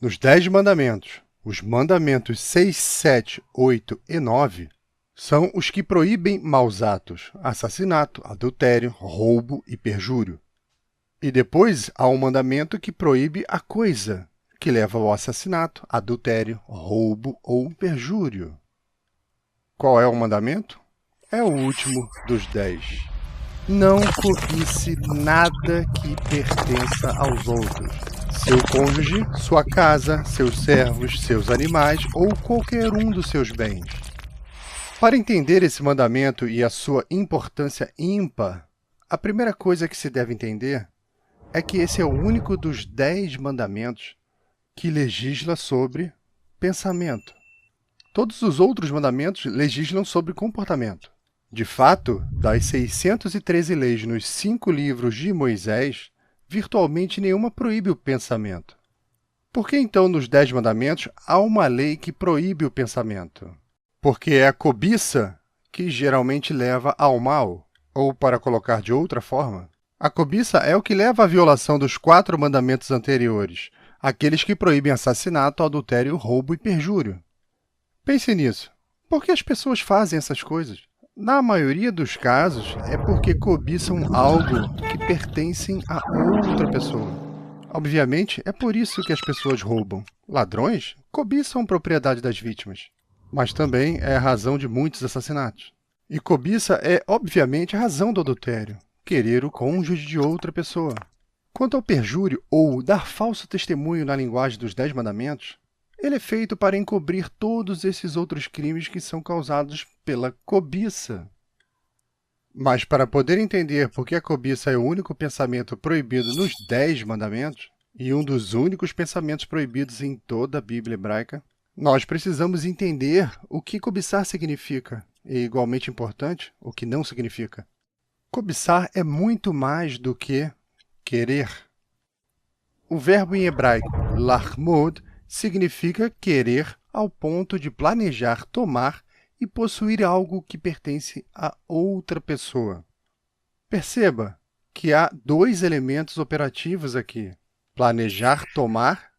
Nos 10 mandamentos, os mandamentos 6, 7, 8 e 9 são os que proíbem maus atos, assassinato, adultério, roubo e perjúrio. E depois há um mandamento que proíbe a coisa, que leva ao assassinato, adultério, roubo ou perjúrio. Qual é o mandamento? É o último dos 10. Não cobice nada que pertença aos outros. Seu cônjuge, sua casa, seus servos, seus animais ou qualquer um dos seus bens. Para entender esse mandamento e a sua importância ímpar, a primeira coisa que se deve entender é que esse é o único dos 10 mandamentos que legisla sobre pensamento. Todos os outros mandamentos legislam sobre comportamento. De fato, das 613 leis nos 5 livros de Moisés, virtualmente nenhuma proíbe o pensamento. Por que então nos 10 mandamentos há uma lei que proíbe o pensamento? Porque é a cobiça que geralmente leva ao mal, ou para colocar de outra forma, a cobiça é o que leva à violação dos 4 mandamentos anteriores, aqueles que proíbem assassinato, adultério, roubo e perjúrio. Pense nisso. Por que as pessoas fazem essas coisas? Na maioria dos casos, é porque cobiçam algo que pertencem a outra pessoa. Obviamente, é por isso que as pessoas roubam. Ladrões cobiçam a propriedade das vítimas. Mas também é a razão de muitos assassinatos. E cobiça é, obviamente, a razão do adultério, querer o cônjuge de outra pessoa. Quanto ao perjúrio, ou dar falso testemunho na linguagem dos 10 mandamentos, ele é feito para encobrir todos esses outros crimes que são causados pela cobiça. Mas para poder entender por que a cobiça é o único pensamento proibido nos 10 mandamentos, e um dos únicos pensamentos proibidos em toda a Bíblia hebraica, nós precisamos entender o que cobiçar significa, e, igualmente importante, o que não significa. Cobiçar é muito mais do que querer. O verbo em hebraico, lahmod, significa querer ao ponto de planejar, tomar e possuir algo que pertence a outra pessoa. Perceba que há 2 elementos operativos aqui: planejar, tomar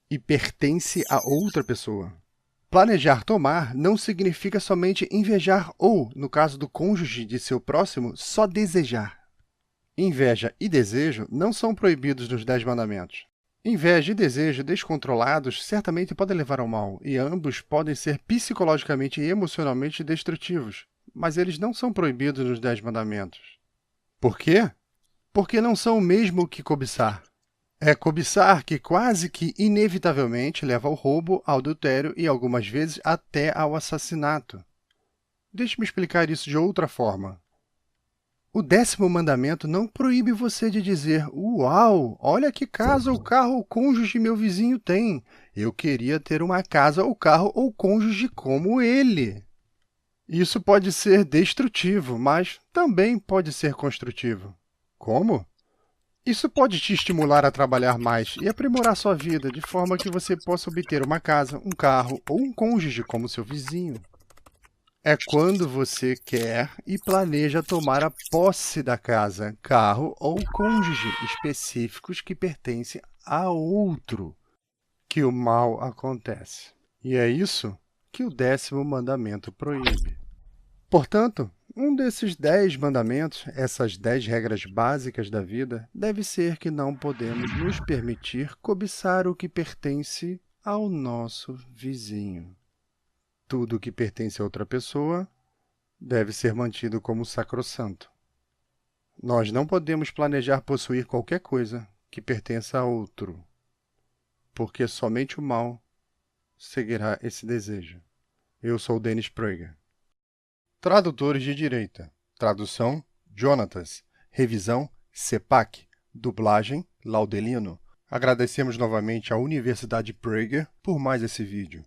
e pertence a outra pessoa. Planejar tomar não significa somente invejar ou, no caso do cônjuge de seu próximo, só desejar. Inveja e desejo não são proibidos nos 10 mandamentos. Inveja e desejo descontrolados certamente podem levar ao mal, e ambos podem ser psicologicamente e emocionalmente destrutivos, mas eles não são proibidos nos 10 mandamentos. Por quê? Porque não são o mesmo que cobiçar. É cobiçar que quase que inevitavelmente leva ao roubo, ao adultério e algumas vezes até ao assassinato. Deixe-me explicar isso de outra forma. O 10º mandamento não proíbe você de dizer: "Uau, olha que casa ou carro ou cônjuge meu vizinho tem. Eu queria ter uma casa ou carro ou cônjuge como ele." Isso pode ser destrutivo, mas também pode ser construtivo. Como? Isso pode te estimular a trabalhar mais e aprimorar sua vida, de forma que você possa obter uma casa, um carro ou um cônjuge como seu vizinho. É quando você quer e planeja tomar a posse da casa, carro ou cônjuge específicos que pertencem a outro que o mal acontece. E é isso que o 10º mandamento proíbe. Portanto, um desses 10 mandamentos, essas 10 regras básicas da vida, deve ser que não podemos nos permitir cobiçar o que pertence ao nosso vizinho. Tudo que pertence a outra pessoa deve ser mantido como sacrossanto. Nós não podemos planejar possuir qualquer coisa que pertença a outro, porque somente o mal seguirá esse desejo. Eu sou Dennis Prager. Tradutores de Direita. Tradução, Jonatas. Revisão, CEPAC. Dublagem, Laudelino. Agradecemos novamente à Universidade Prager por mais esse vídeo.